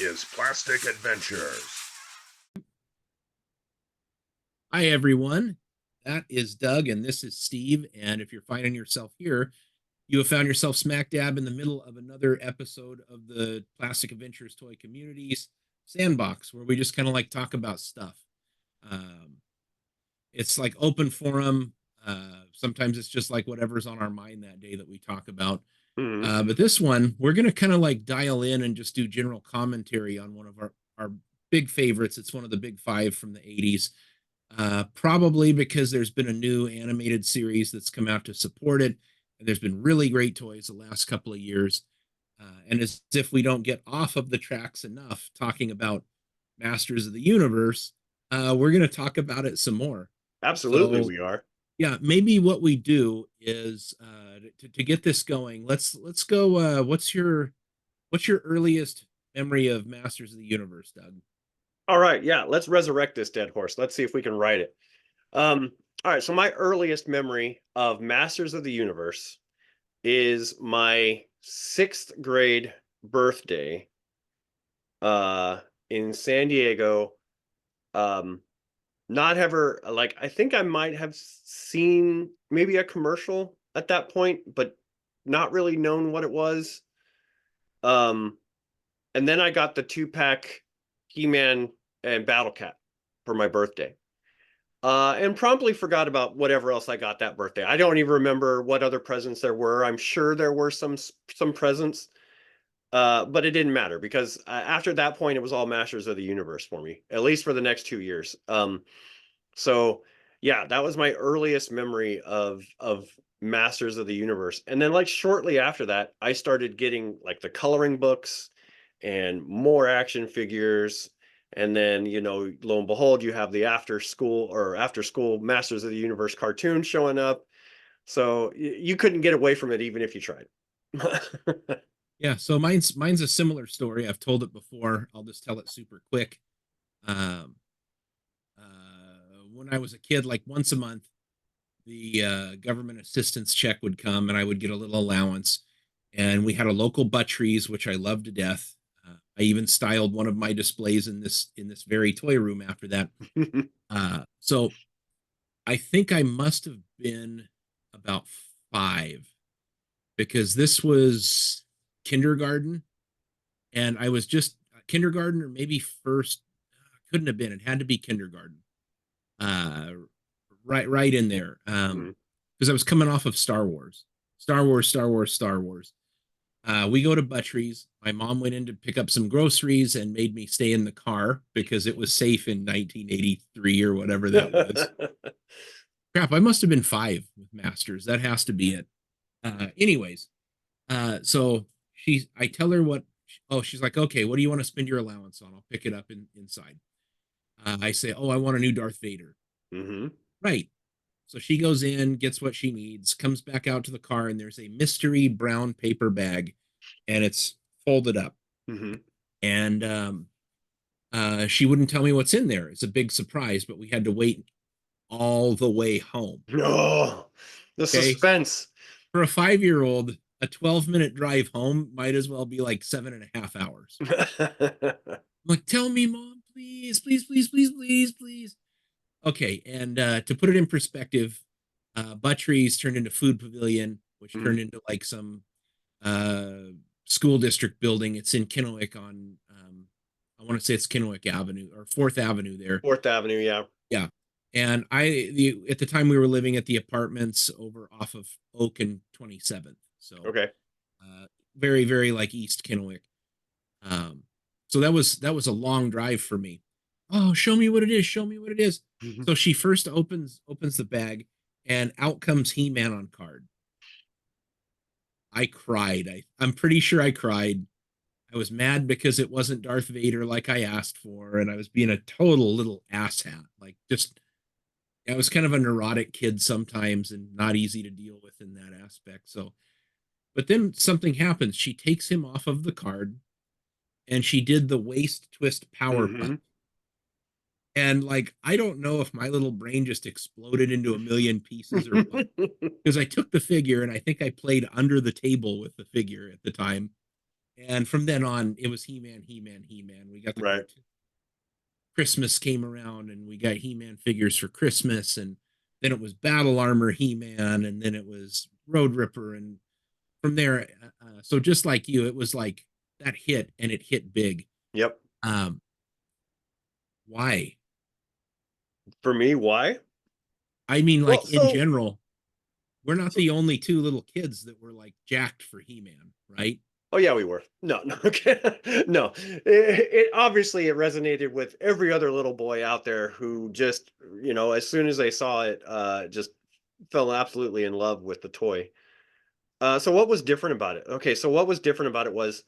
is Plastic Adventures. Hi, everyone. That is Doug, and this is Steve. And if you're finding yourself here, you have found yourself smack dab in the middle of another episode of the Plastic Adventures Toy Communities Sandbox, where we just kind of like talk about stuff. Um, it's like open forum. Sometimes it's just like whatever's on our mind that day that we talk about. Mhm. But this one, we're going to kind of like dial in and just do general commentary on one of our big favorites. It's one of the big five from the 80s. Probably because there's been a new animated series that's come out to support it. And there's been really great toys the last couple of years. And as if we don't get off of the tracks enough talking about Masters of the Universe, we're going to talk about it some more. Absolutely, So we are. yeah, maybe what we do is to get this going. Let's go. What's your earliest memory of Masters of the Universe, Doug? All right, yeah, let's resurrect this dead horse. Let's see if we can write it. All right, so my earliest memory of Masters of the Universe is my sixth grade birthday in San Diego. Um, not ever like I think I might have seen maybe a commercial at that point, but not really known what it was. Um, and then I got the 2-pack He-Man and Battle Cat for my birthday. And promptly forgot about whatever else I got that birthday. I don't even remember what other presents there were. I'm sure there were some presents, but it didn't matter because after that point, it was all Masters of the Universe for me, at least for the next 2 years. So yeah, that was my earliest memory of Masters of the Universe. And then like shortly after that, I started getting like the coloring books and more action figures. And then, lo and behold, you have the after school Masters of the Universe cartoon showing up. So you couldn't get away from it even if you tried. Yeah, so mine's a similar story. I've told it before. I'll just tell it super quick. Um, when I was a kid, like once a month, the government assistance check would come, and I would get a little allowance. And we had a local Butcheries, which I loved to death. I even styled one of my displays in this very toy room after that. So I think I must have been about 5 because this was kindergarten, and I was just kindergarten or maybe first. Couldn't have been. It had to be kindergarten. Uh, right in there. Because I was coming off of Star Wars, Star Wars, Star Wars, Star Wars. We go to Butcheries. My mom went in to pick up some groceries and made me stay in the car because it was safe in 1983 or whatever that was. Crap, I must have been 5 with Masters. That has to be it. Anyways, so I tell her what. Oh, she's like, okay, what do you want to spend your allowance on? I'll pick it up inside. I say, oh, I want a new Darth Vader. Hmm. Right. So she goes in, gets what she needs, comes back out to the car, and there's a mystery brown paper bag, and it's folded up. Hmm. And she wouldn't tell me what's in there. It's a big surprise, but we had to wait all the way home. Oh, the Okay. suspense. For a 5-year-old, a 12-minute drive home might as well be like 7.5 hours. I'm like, tell me, mom, please, please, please, please, please, please. Okay, and to put it in perspective, Butcheries turned into Food Pavilion, which Mhm. turned into like some uh, school district building. It's in Kennewick on, I want to say it's Kennewick Avenue or Fourth Avenue there. Fourth Avenue, yeah. Yeah, and at the time we were living at the apartments over off of Oak and 27th, so Okay. uh, very very like East Kennewick. Um, so that was a long drive for me. Oh, show me what it is. Show me what it is. Mhm. So she first opens the bag, and out comes He-Man on card. I cried. I'm pretty sure I cried. I was mad because it wasn't Darth Vader like I asked for, and I was being a total little asshat. Like just I was kind of a neurotic kid sometimes and not easy to deal with in that aspect. So, but then something happens. She takes him off of the card and she did the waist twist power Mhm. putt. And like, I don't know if my little brain just exploded into a million pieces or what, because I took the figure and I think I played under the table with the figure at the time. And from then on, it was He-Man, He-Man, He-Man. We got the Right. cartoon. Christmas came around and we got He-Man figures for Christmas, and then it was Battle Armor He-Man, and then it was Road Ripper, and from there, so just like you, it was like that hit, and it hit big. Yep. Um, why? For me, why? I mean, Well, like in general, we're not the only two little kids that were like jacked for He-Man, right? oh yeah, we were. No, no, okay. No. It obviously it resonated with every other little boy out there who just, as soon as they saw it, just fell absolutely in love with the toy. So what was different about it? Okay, so what was different about it was,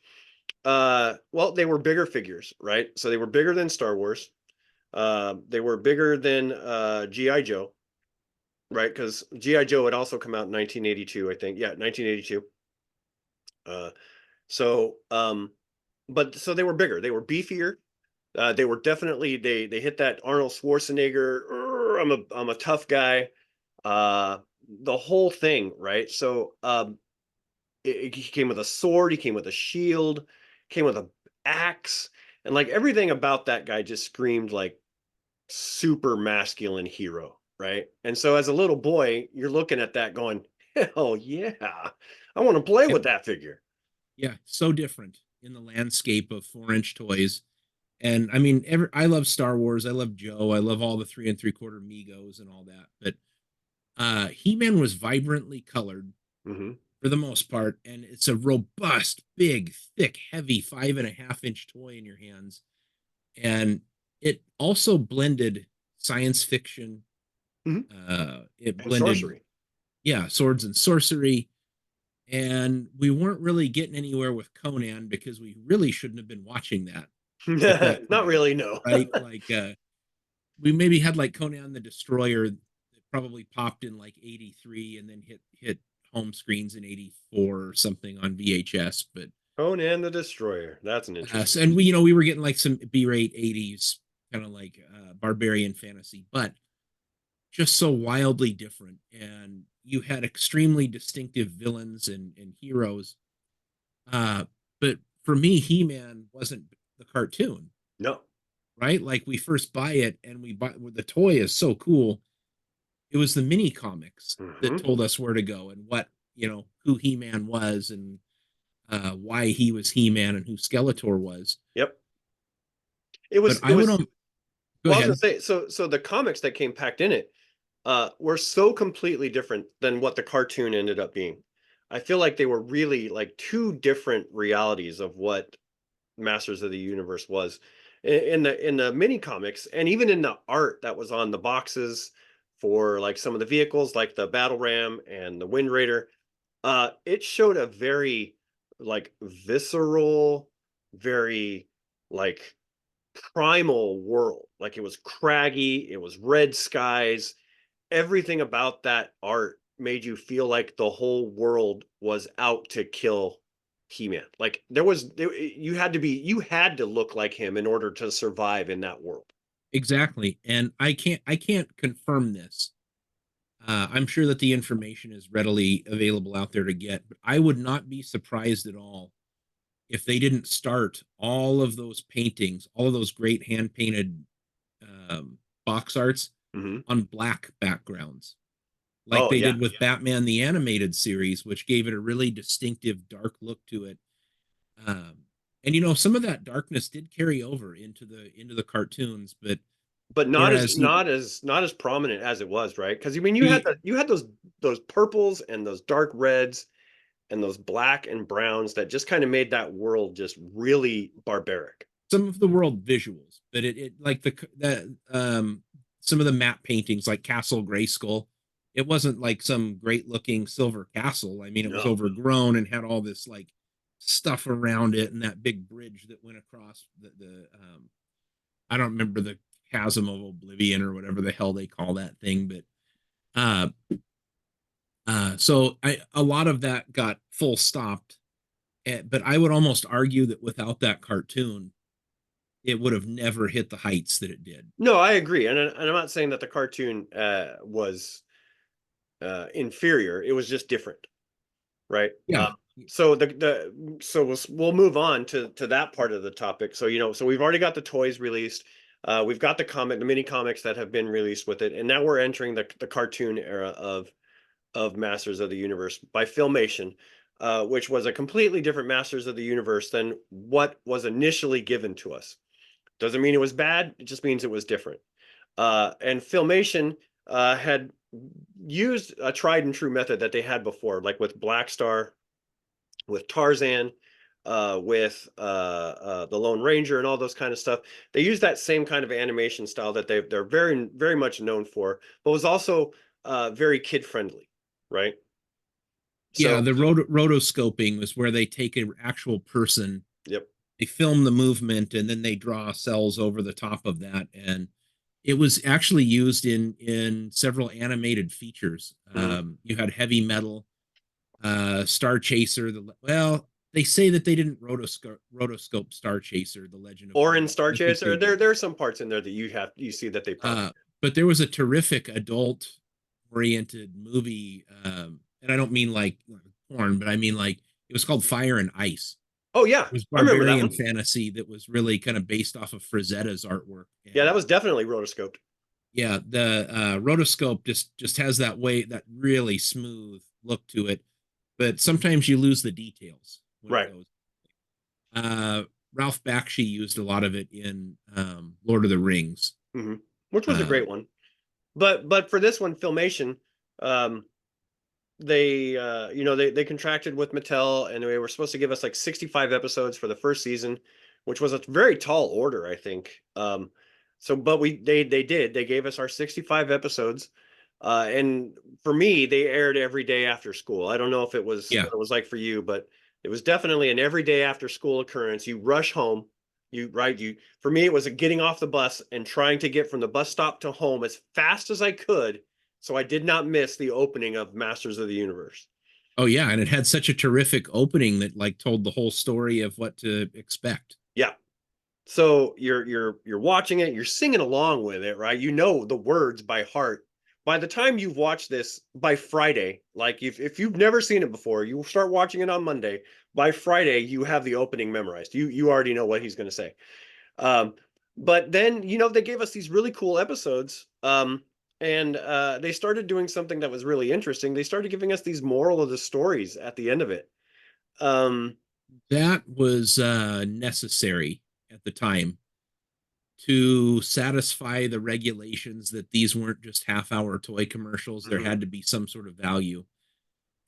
well, they were bigger figures, right? So they were bigger than Star Wars. They were bigger than GI Joe, right? Because GI Joe had also come out in 1982, I think. Yeah, 1982. Uh, so, but so they were bigger. They were beefier. They were definitely they hit that Arnold Schwarzenegger. I'm a tough guy. Uh, the whole thing, right? So, he came with a sword. He came with a shield. Came with a axe, and like everything about that guy just screamed like super masculine hero, right? And so as a little boy, you're looking at that going, hell yeah, I want to play Yep. with that figure. Yeah, so different in the landscape of 4-inch toys. And I mean, I love Star Wars. I love Joe. I love all the 3 3/4 Migos and all that. But He-Man was vibrantly colored Mm-hmm. for the most part, and it's a robust, big, thick, heavy 5.5-inch toy in your hands. And it also blended science fiction. Mm-hmm. It And blended, sorcery. yeah, swords and sorcery. And we weren't really getting anywhere with Conan because we really shouldn't have been watching that at that Not time, really, no. right? Like we maybe had like Conan the Destroyer that probably popped in like 83 and then hit home screens in 84 or something on VHS. But Conan the Destroyer. That's an so, interesting and one. we were getting like some B-rate 80s kind of like barbarian fantasy, but just so wildly different. And you had extremely distinctive villains and heroes. Uh, but for me, He-Man wasn't the cartoon, No. right? Like we first buy it and we buy the toy is so cool. It was the mini comics that Mm-hmm. told us where to go and what, who He-Man was, and why he was He-Man and who Skeletor was. Yep. It But was it I would was go well, I was gonna ahead. say, so the comics that came packed in it were so completely different than what the cartoon ended up being. I feel like they were really like two different realities of what Masters of the Universe was in the mini comics, and even in the art that was on the boxes for like some of the vehicles like the Battle Ram and the Wind Raider. It showed a very like visceral, very like primal world. Like it was craggy, it was red skies. Everything about that art made you feel like the whole world was out to kill He-Man. Like you had to look like him in order to survive in that world. Exactly. And I can't confirm this. I'm sure that the information is readily available out there to get, but I would not be surprised at all if they didn't start all of those paintings, all of those great hand painted box arts Mm-hmm. on black backgrounds, like Oh they yeah. did with Batman the Animated Series, which gave it a really distinctive dark look to it. Um, and some of that darkness did carry over into the cartoons, but But not as whereas not as not as prominent as it was, right? Because I mean, the you had those purples and those dark reds and those black and browns that just kind of made that world just really barbaric. some of the world visuals, but it like some of the map paintings like Castle Grayskull, it wasn't like some great looking silver castle. I mean, it was No. overgrown and had all this like stuff around it and that big bridge that went across the I don't remember the chasm of oblivion or whatever the hell they call that thing, but uh so a lot of that got full stopped. But I would almost argue that without that cartoon, it would have never hit the heights that it did. No, I agree, and I'm not saying that the cartoon was inferior. It was just different, right? Yeah. so we'll move on to that part of the topic. So so we've already got the toys released. We've got the mini comics that have been released with it, and now we're entering the cartoon era of Masters of the Universe by Filmation, which was a completely different Masters of the Universe than what was initially given to us. Doesn't mean it was bad, it just means it was different. And Filmation had used a tried and true method that they had before, like with Black Star, with Tarzan, with the Lone Ranger, and all those kind of stuff. They use that same kind of animation style that they're very much known for, but was also very kid friendly, right? Yeah, So, the rotoscoping was where they take an actual person, yep. they film the movement, and then they draw cells over the top of that. And it was actually used in several animated features. Mm-hmm. You had Heavy Metal, Star Chaser. Well, they say that they didn't rotoscope Star Chaser, The Legend of Or in Korra. Star I think they Chaser, did. there are some parts in there that you see that they probably Uh, but there was a terrific adult oriented movie, and I don't mean like porn, but I mean like it was called Fire and Ice. Oh yeah, It was I remember that barbarian one. fantasy that was really kind of based off of Frazetta's artwork. Yeah, that And was definitely rotoscoped. yeah, the rotoscope just has that way, that really smooth look to it, but sometimes you lose the details when it Right. goes. Uh, Ralph Bakshi used a lot of it in Lord of the Rings. Hmm. Which was a Uh, great one. But for this one, Filmation, um, they contracted with Mattel, and they were supposed to give us like 65 episodes for the first season, which was a very tall order, I think. So but they gave us our 65 episodes. And for me, they aired every day after school. I don't know if it was yeah. what it was like for you, but it was definitely an everyday after school occurrence. You rush home, you for me it was a getting off the bus and trying to get from the bus stop to home as fast as I could, so I did not miss the opening of Masters of the Universe. Oh yeah, and it had such a terrific opening that like told the whole story of what to expect. Yeah. So you're watching it, you're singing along with it, right? You know the words by heart. By the time you've watched this by Friday, like if you've never seen it before, you start watching it on Monday. By Friday, you have the opening memorized. You already know what he's going to say. Um, but then they gave us these really cool episodes. And they started doing something that was really interesting. They started giving us these moral of the stories at the end of it. Um, That was necessary at the time to satisfy the regulations that these weren't just half-hour toy commercials. There mhm. had to be some sort of value.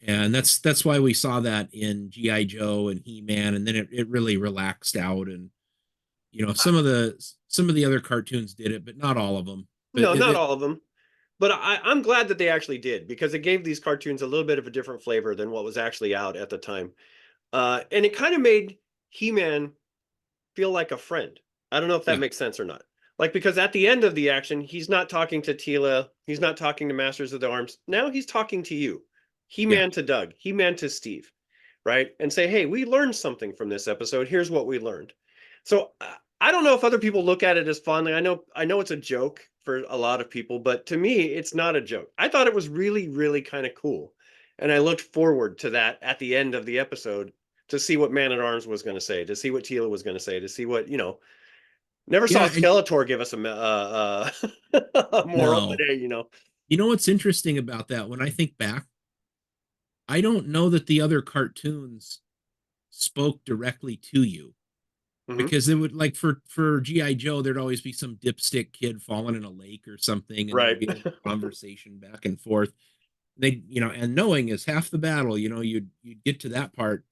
And that's why we saw that in GI Joe and He-Man, and then it really relaxed out. And some of the other cartoons did it, but not all of them. But No, not all of them. But I'm glad that they actually did, because it gave these cartoons a little bit of a different flavor than what was actually out at the time. And it kind of made He-Man feel like a friend. I don't know if that yeah, makes sense or not. Like, because at the end of the action, he's not talking to Tila, he's not talking to Masters of the Arms. Now he's talking to you. yeah, He-Man to Doug, He-Man to Steve, right? And say, hey, we learned something from this episode. Here's what we learned. So I don't know if other people look at it as fondly. I know it's a joke for a lot of people, but to me, it's not a joke. I thought it was really, really kind of cool. And I looked forward to that at the end of the episode, to see what Man at Arms was going to say, to see what Tila was going to say, to see what. Never saw yeah. And Skeletor give us a moral, but no, hey. you know what's interesting about that? When I think back, I don't know that the other cartoons spoke directly to you, Hmm. because it would, like, for GI Joe, there'd always be some dipstick kid falling in a lake or something, and there'd Right. be a little conversation back and forth. And knowing is half the battle. You'd get to that part,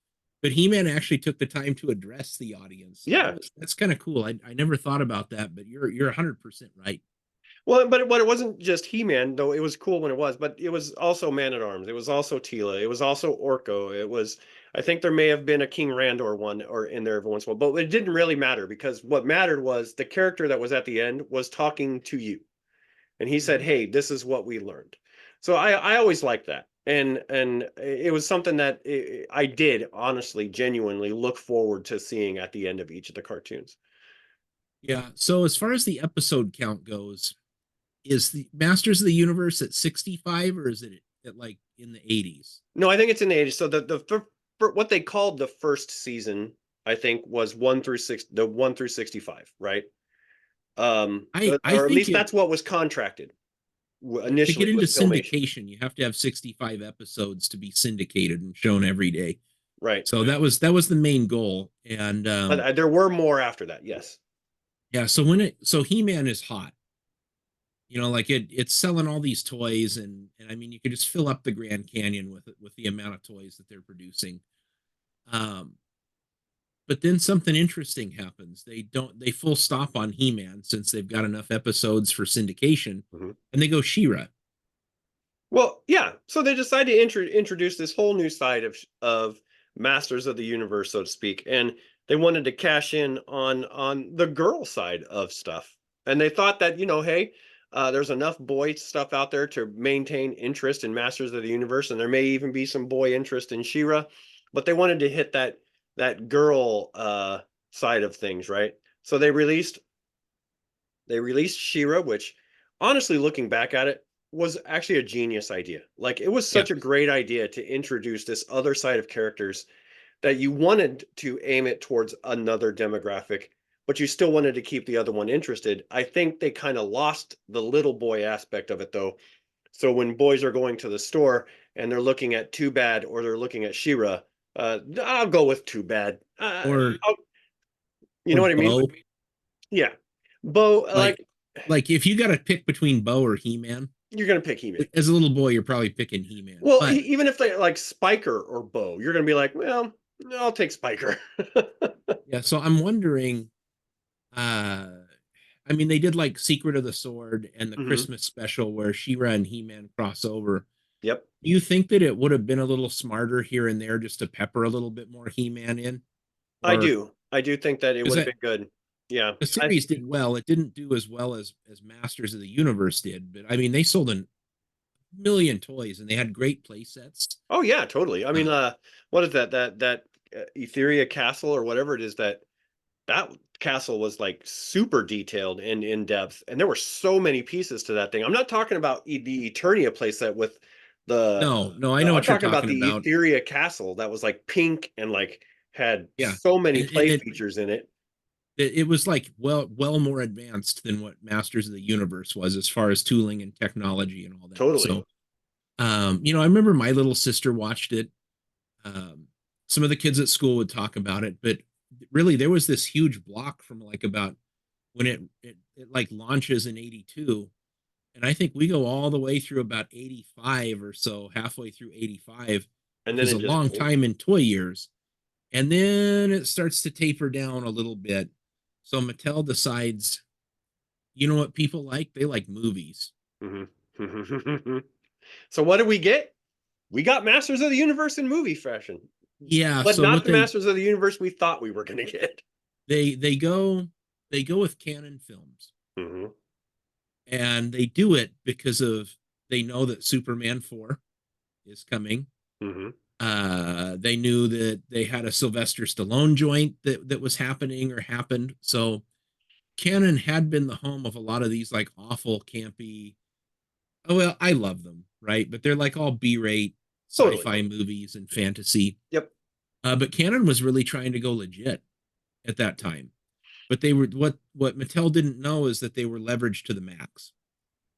but He-Man actually took the time to address the audience, so Yeah. that's kind of cool. I never thought about that, but you're 100% right. Well, but it wasn't just He-Man, though it was cool when it was, but it was also Man at Arms. It was also Tila. It was also Orko. It was, I think there may have been a King Randor one or in there every once in a while, but it didn't really matter, because what mattered was the character that was at the end was talking to you. And he said, Mhm. "Hey, this is what we learned." So I always liked that. And it was something that I did honestly, genuinely look forward to seeing at the end of each of the cartoons. Yeah. So as far as the episode count goes, is the Masters of the Universe at 65, or is it at like in the 80s? No, I think it's in the 80s. So the for what they called the first season, I think was 1 through 6, the 1 through 65, right? I Or at think least it that's what was contracted to initially get into with Filmation. syndication, you have to have 65 episodes to be syndicated and shown every day. Right. So that was the main goal. And But there were more after that. Yes. yeah, so He-Man is hot. You know, like it's selling all these toys, and I mean you could just fill up the Grand Canyon with the amount of toys that they're producing. Um, but then something interesting happens. They full stop on He-Man since they've got enough episodes for syndication, Mhm. and they go She-Ra. Well, yeah. So they decided to introduce this whole new side of Masters of the Universe, so to speak, and they wanted to cash in on the girl side of stuff. And they thought that, hey, there's enough boy stuff out there to maintain interest in Masters of the Universe, and there may even be some boy interest in She-Ra, but they wanted to hit that girl side of things, right? So they released She-Ra, which honestly, looking back at it, was actually a genius idea. Like it was Yeah. such a great idea to introduce this other side of characters that you wanted to aim it towards another demographic, but you still wanted to keep the other one interested. I think they kind of lost the little boy aspect of it though. So when boys are going to the store and they're looking at Too Bad or they're looking at She-Ra, I'll go with Too Bad. Or You or know what I mean? Bo. Yeah. Bo, Like like like if you got to pick between Bo or He-Man, you're gonna pick He-Man. as a little boy, you're probably picking He-Man. Well, But even if they like Spiker or Bo, you're gonna be like, well, I'll take Spiker. yeah, so I'm wondering, uh I mean, they did like Secret of the Sword and the Hmm. Christmas special where She-Ra and He-Man cross over. Yep, Do you think that it would have been a little smarter here and there just to pepper a little bit more He-Man in? I Or do. I do think that it because would have that been good. Yeah. the series did well. It didn't do as well as Masters of the Universe did, but I mean, they sold a million toys and they had great play sets. Oh yeah, totally. I mean, Uh, what is that Etheria Castle or whatever it is that castle was like super detailed and in depth, and there were so many pieces to that thing. I'm not talking about the Eternia playset with no, no, I know I'm what you're talking about talking the about. Etheria Castle that was like pink and like had Yeah, so many and play features in it. it was like well more advanced than what Masters of the Universe was as far as tooling and technology and all that. Totally. So, you know, I remember my little sister watched it. Um, some of the kids at school would talk about it, but really there was this huge block from like about when it like launches in 82, and I think we go all the way through about 85 or so, halfway through 85, And which then is it a just long time in toy years. And then it starts to taper down a little bit. So Mattel decides, you know what people like? They like movies. Mhm. So what did we get? We got Masters of the Universe in movie fashion, Yeah, but so not what the Masters of the Universe we thought we were going to get. they go they go with canon films, Hmm. and they do it because of they know that Superman 4 is coming. Hmm. They knew that they had a Sylvester Stallone joint that was happening or happened. So canon had been the home of a lot of these like awful campy. Oh well, I love them, right? But they're like all B-rate Totally. sci-fi movies and fantasy. Yep. But canon was really trying to go legit at that time. But they were what Mattel didn't know is that they were leveraged to the max.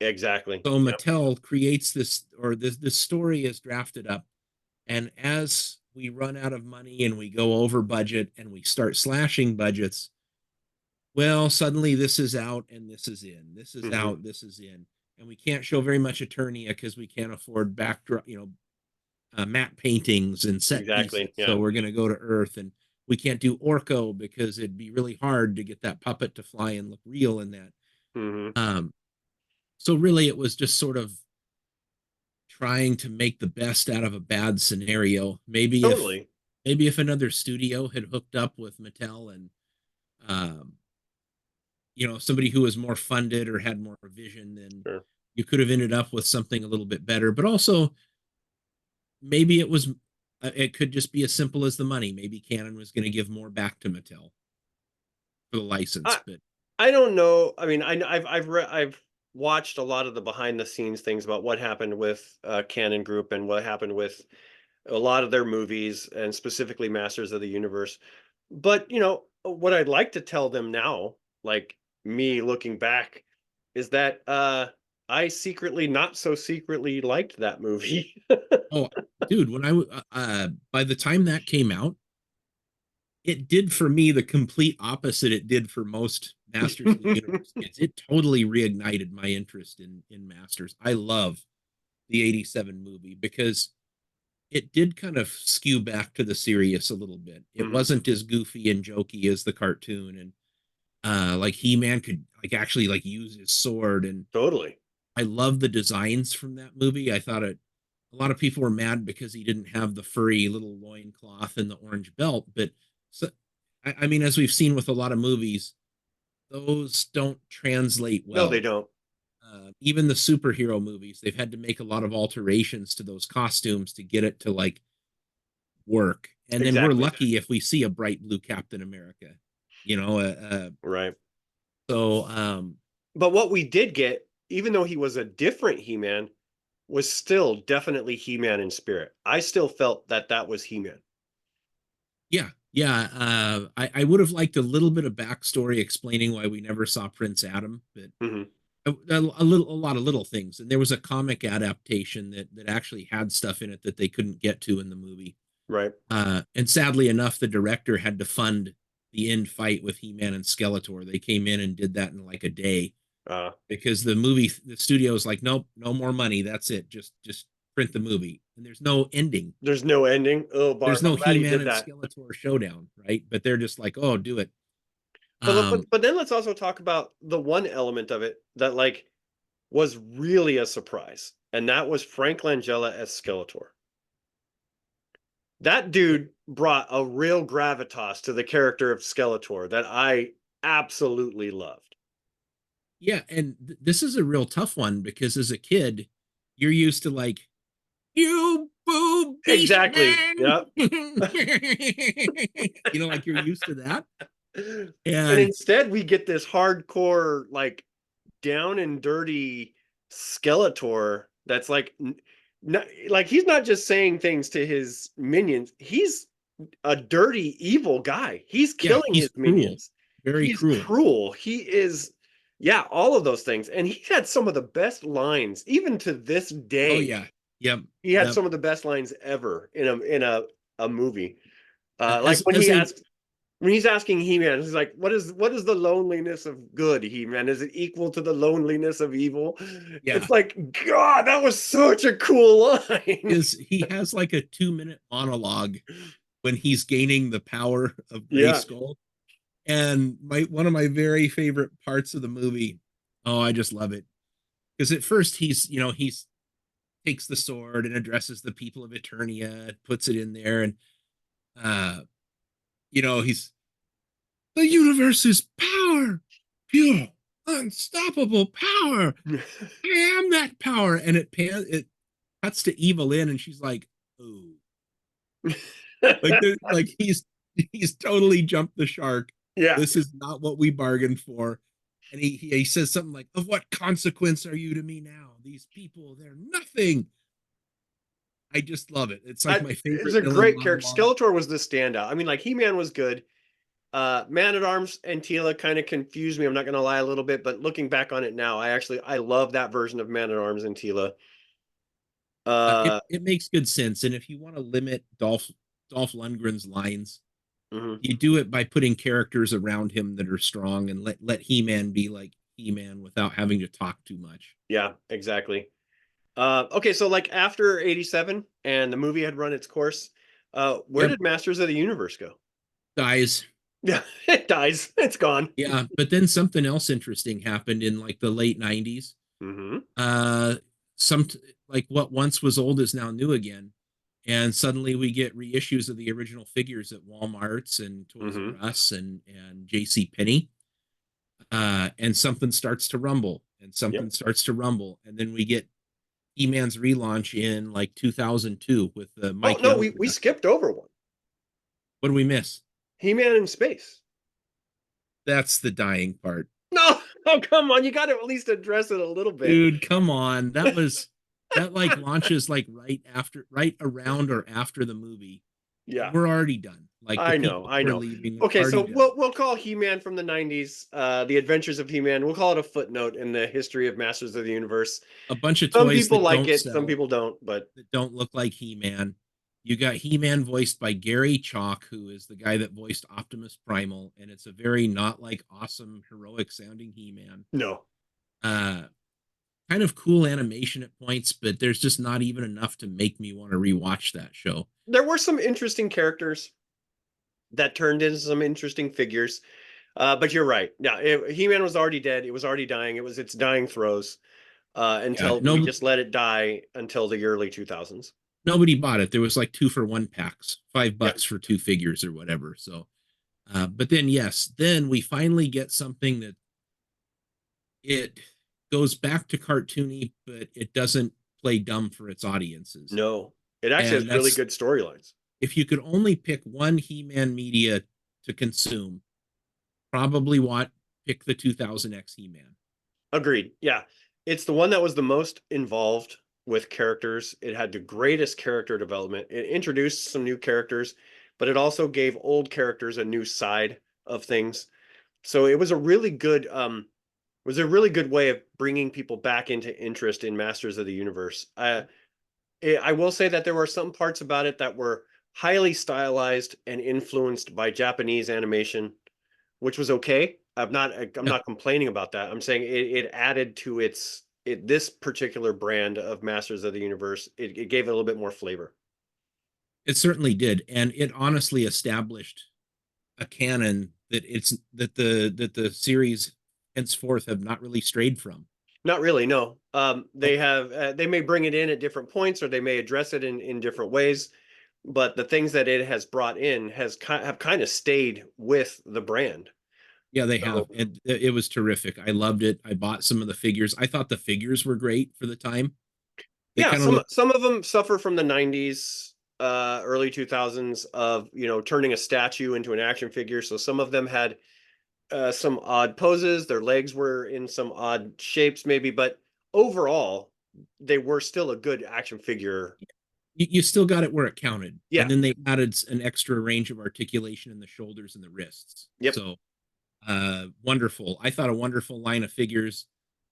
Exactly. So Yep. Mattel creates this, or this story is drafted up, and as we run out of money and we go over budget and we start slashing budgets, well, suddenly this is out and this is in, this is Hmm. out, this is in, and we can't show very much Eternia because we can't afford backdrop, matte paintings and set pieces. Exactly. So Yeah. we're going to go to Earth, and we can't do Orko because it'd be really hard to get that puppet to fly and look real in that. Hmm. Um, so really, it was just sort of trying to make the best out of a bad scenario. Totally. Maybe if another studio had hooked up with Mattel and um, somebody who was more funded or had more vision, then Sure. you could have ended up with something a little bit better. But also, maybe it could just be as simple as the money. Maybe Canon was going to give more back to Mattel for the license, I but I don't know. I mean, I've watched a lot of the behind the scenes things about what happened with Canon Group and what happened with a lot of their movies and specifically Masters of the Universe. But, what I'd like to tell them now, like me looking back, is that I secretly, not so secretly, liked that movie. Oh, dude, by the time that came out, it did for me the complete opposite it did for most Masters of the Universe kids. It totally reignited my interest in Masters. I love the 87 movie because it did kind of skew back to the serious a little bit. It Mhm. wasn't as goofy and jokey as the cartoon, and like He-Man could like actually like use his sword, and Totally. I love the designs from that movie. I thought it a lot of people were mad because he didn't have the furry little loincloth and the orange belt, but so I mean, as we've seen with a lot of movies, those don't translate No, they well. don't. Even the superhero movies, they've had to make a lot of alterations to those costumes to get it to like work. And then we're Exactly. lucky if we see a bright blue Captain America, you know. Right. So But what we did get, even though he was a different He-Man, was still definitely He-Man in spirit. I still felt that that was He-Man. yeah, yeah. I would have liked a little bit of backstory explaining why we never saw Prince Adam, but Hmm. a lot of little things. And there was a comic adaptation that actually had stuff in it that they couldn't get to in the movie. Right. And sadly enough, the director had to fund the end fight with He-Man and Skeletor. They came in and did that in like a day Uh, because the studio was like, nope, no more money. That's it. Just print the movie. And there's no ending. there's no ending. Oh, There's Barf, no I'm glad he He-Man did and that. Skeletor showdown, right? But they're just like, oh, do it. But Um, then let's also talk about the one element of it that like was really a surprise, and that was Frank Langella as Skeletor. That dude brought a real gravitas to the character of Skeletor that I absolutely loved. yeah, and this is a real tough one because as a kid, you're used to like, you boo beast Exactly. man. Yep. Like you're used to that. And And instead we get this hardcore, like down and dirty Skeletor that's like like he's not just saying things to his minions. He's a dirty, evil guy. He's yeah, killing he's his cruel, minions. very He's cruel. cruel. He is, yeah, all of those things. And he had some of the best lines, even to this Oh day. yeah. Yep. He had Yep. some of the best lines ever in a movie. Like when As he a asked when he's asking He-Man, he's like, what is the loneliness of good, He-Man? Is it equal to the loneliness of evil? yeah, It's like, God, that was such a cool line. is he has like a 2 minute monologue when he's gaining the power of Yeah. Grayskull. And my one of my very favorite parts of the movie, oh, I just love it. Because at first he's takes the sword and addresses the people of Eternia, puts it in there, and uh, he's the universe is power, pure, unstoppable power. I am that power. And it cuts to Evil in, and she's like, "Oh, like he's totally jumped the shark. Yeah. This is not what we bargained for." And he says something like, "Of what consequence are you to me now? These people, they're nothing." I just love it. It's like my It's favorite a villain great character. monologue. Skeletor was the standout. I mean, like He-Man was good. Man at Arms and Tila kind of confused me. I'm not gonna lie a little bit, but looking back on it now, I love that version of Man at Arms and Tila. It Uh, it makes good sense. And if you want to limit Dolph Lundgren's lines, mhm. you do it by putting characters around him that are strong and let He-Man be like He-Man without having to talk too much. Yeah, exactly. Okay, so like after 87 and the movie had run its course, where Yep, did Masters of the Universe go? guys. Yeah, it dies. It's gone. Yeah, but then something else interesting happened in like the late 90s. Hmm. Uh some like what once was old is now new again. And suddenly we get reissues of the original figures at Walmart's and Toys Hmm. R Us and JC Penney. And something starts to rumble and Yep. something starts to rumble. And then we get E-Man's relaunch in like 2002 with the Oh Mike no, Young we production. skipped over one. What do we miss? He-Man in space. That's the dying part. No, oh come on, you got to at least address it a little bit. Dude, come on. That was. that like launches like right around or after the movie, and Yeah, we're already done. Like the I know, people I who are know. leaving are Okay, so already done. we'll call He-Man from the 90s, The Adventures of He-Man. We'll call it a footnote in the history of Masters of the Universe. A bunch of Some toys people that like don't it, some sell, people don't, but that don't look like He-Man. You got He-Man voiced by Gary Chalk, who is the guy that voiced Optimus Primal, and it's a very not like awesome heroic sounding He-Man. no. Uh, Kind of cool animation at points, but there's just not even enough to make me want to rewatch that show. There were some interesting characters that turned into some interesting figures. But you're right. Yeah, He-Man was already dead. It was already dying. It was its dying throes Yeah, until we no, just let it die until the early 2000s. nobody bought it. There was like 2 for 1 packs, five Yeah. bucks for 2 figures or whatever. So, but then yes, then we finally get something that it goes back to cartoony, but it doesn't play dumb for its audiences. No, it actually And has really that's good storylines. if you could only pick one He-Man media to consume, probably what pick the 2000X He-Man. Agreed. Yeah. It's the one that was the most involved with characters. It had the greatest character development. It introduced some new characters, but it also gave old characters a new side of things. So it was a really good way of bringing people back into interest in Masters of the Universe. I will say that there were some parts about it that were highly stylized and influenced by Japanese animation, which was okay. I'm Yeah, not complaining about that. I'm saying it added to this particular brand of Masters of the Universe. It gave it a little bit more flavor. it certainly did, and it honestly established a canon that the series henceforth have not really strayed from. Not really, no. Oh, They may bring it in at different points, or they may address it in different ways. But the things that it has brought in have kind of stayed with the brand. yeah, they have, So and it was terrific. I loved it. I bought some of the figures. I thought the figures were great for the time. They yeah, kind of look, some of them suffer from the 90s, early 2000s of, turning a statue into an action figure. So some of them had some odd poses. Their legs were in some odd shapes, maybe, but overall, they were still a good action figure. you still got it where it counted, and Yeah. then they added an extra range of articulation in the shoulders and the wrists. Yep. So wonderful. I thought a wonderful line of figures.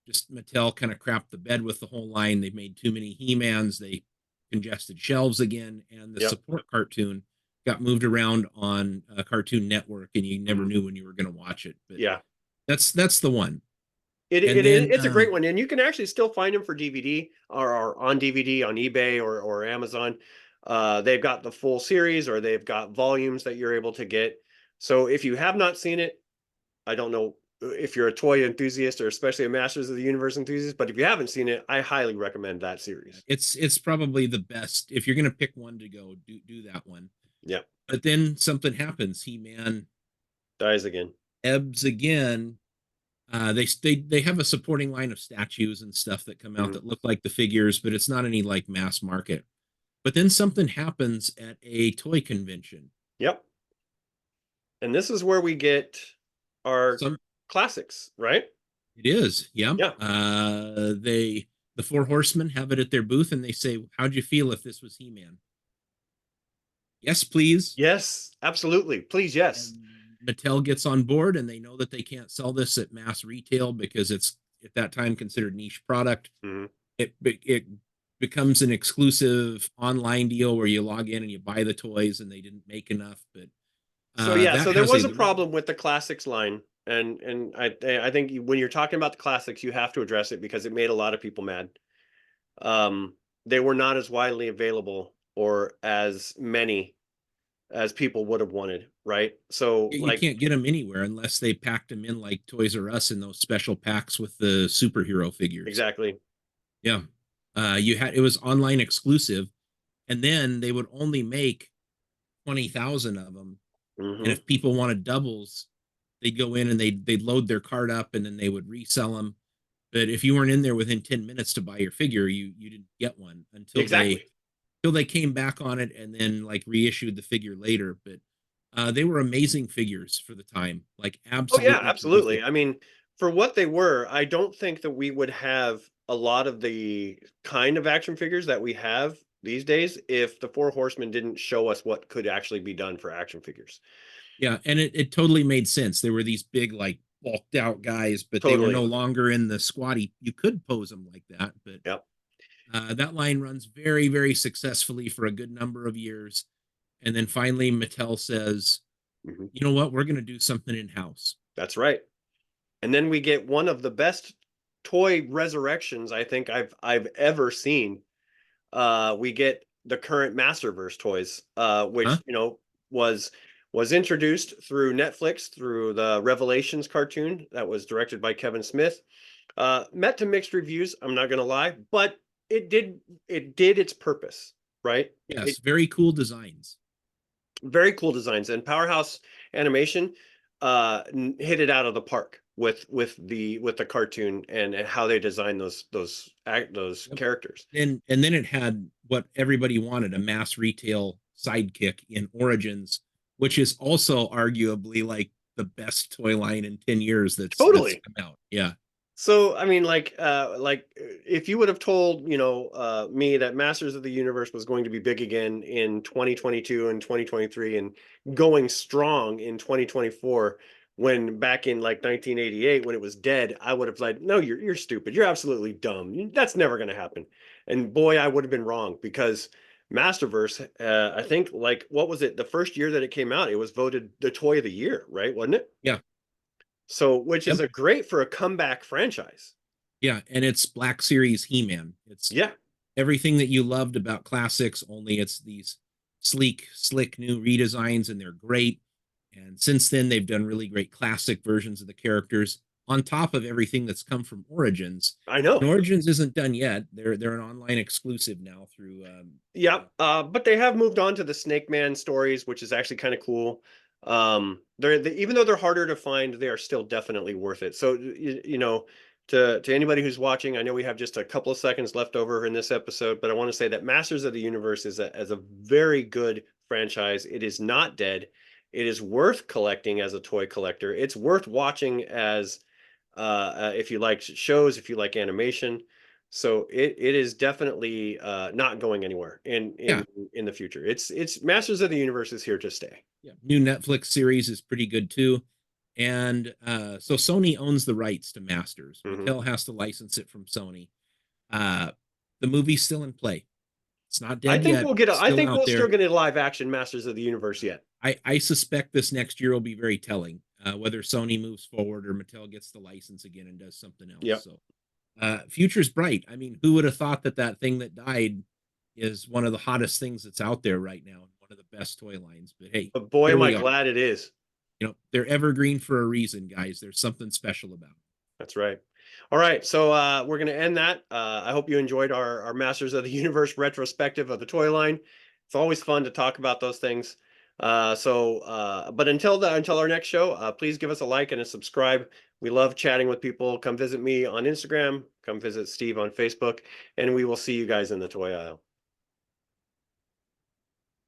Just Mattel kind of crapped the bed with the whole line. They made too many He-Mans. They congested shelves again, and the Yep. support cartoon got moved around on Cartoon Network, and you never Mhm. knew when you were going to watch it. But Yeah. that's the one. And then It's a great one, and you can actually still find them for DVD or on DVD on eBay or Amazon. They've got the full series, or they've got volumes that you're able to get. So if you have not seen it, I don't know if you're a toy enthusiast or especially a Masters of the Universe enthusiast, but if you haven't seen it, I highly recommend that series. it's probably the best if you're going to pick one to go. Do that one. Yeah, But then something happens. He-Man dies again. ebbs again. They have a supporting line of statues and stuff that come out Mhm. that look like the figures, but it's not any like mass market. But then something happens at a toy convention. Yep. And this is where we get our Some classics, right? It is, yeah. Yeah. The Four Horsemen have it at their booth, and they say, "How'd you feel if this was He-Man?" Yes, please. Yes, absolutely. Please, yes. And Mattel gets on board, and they know that they can't sell this at mass retail because it's at that time considered niche product. Mhm. It becomes an exclusive online deal where you log in and you buy the toys, and they didn't make enough. But So yeah, that so there has a was a limited. problem with the classics line, and I think when you're talking about the classics, you have to address it because it made a lot of people mad. Um, they were not as widely available or as many as people would have wanted, right? So You like can't get them anywhere unless they packed them in like Toys R Us in those special packs with the superhero figures. exactly. Yeah, you had it was online exclusive, and then they would only make 20,000 of them. And Hmm. if people wanted doubles, they'd go in and they'd load their card up, and then they would resell them. But if you weren't in there within 10 minutes to buy your figure, you didn't get one Exactly. until they came back on it and then like reissued the figure later. But they were amazing figures for the time, like Oh yeah, absolutely absolutely. terrific. I mean, for what they were, I don't think that we would have. a lot of the kind of action figures that we have these days if the Four Horsemen didn't show us what could actually be done for action figures. Yeah, and it totally made sense. There were these big, like bulked out guys, but they were no Totally. longer in the squatty. You could pose them like that, but Yep. that line runs very, very successfully for a good number of years. And then finally, Mattel says, Mhm. you know what? We're going to do something in house. That's right. And then we get one of the best toy resurrections I think I've ever seen. We get the current Masterverse toys, Huh? which was was introduced through Netflix through the Revelations cartoon that was directed by Kevin Smith. Met to mixed reviews. I'm not gonna lie, but it did it did its purpose, right? Yes, It very cool designs. very cool designs, and Powerhouse Animation hit it out of the park with the cartoon and how they designed those Yep. characters. And then it had what everybody wanted, a mass retail sidekick in Origins, which is also arguably like the best toy line in 10 years that's Totally. come out. Yeah. So I mean, if you would have told me that Masters of the Universe was going to be big again in 2022 and 2023 and going strong in 2024, when back in like 1988 when it was dead, I would have like, no, you're stupid, you're absolutely dumb, that's never going to happen. And boy, I would have been wrong, because Masterverse, I think, like, what was it? The first year that it came out, it was voted the toy of the year, right? Wasn't it? Yeah. So, which is Yep. a great for a comeback franchise. Yeah. And it's Black Series He-Man. It's Yeah, everything that you loved about classics, only it's these sleek, slick new redesigns, and they're great. And since then, they've done really great classic versions of the characters on top of everything that's come from Origins. I And know. Origins isn't done yet. They're an online exclusive now through Yeah, but they have moved on to the Snake Man stories, which is actually kind of cool. Even though they're harder to find, they are still definitely worth it. So to anybody who's watching, I know we have just a couple of seconds left over in this episode, but I want to say that Masters of the Universe is a very good franchise. It is not dead. It is worth collecting as a toy collector. It's worth watching as if you like shows, if you like animation. So it is definitely not going anywhere yeah. in the future. It's Masters of the Universe is here to stay. Yeah. New Netflix series is pretty good too. And so Sony owns the rights to Masters. Hmm. Mattel has to license it from Sony. Uh, the movie's still in play. It's not I dead think yet. we'll get. It's I still think out we'll still there. get a live action Masters of the Universe yet. I suspect this next year will be very telling, whether Sony moves forward or Mattel gets the license again and does something else. Yep. So, future's bright. I mean, who would have thought that that thing that died is one of the hottest things that's out there right now and one of the best toy lines? But hey, But boy, here am I we are. glad it is. You know, they're evergreen for a reason, guys. There's something special about it. That's right. All right, so we're going to end that. I hope you enjoyed our Masters of the Universe retrospective of the toy line. It's always fun to talk about those things. But until our next show, please give us a like and a subscribe. We love chatting with people. Come visit me on Instagram. Come visit Steve on Facebook, and we will see you guys in the toy aisle.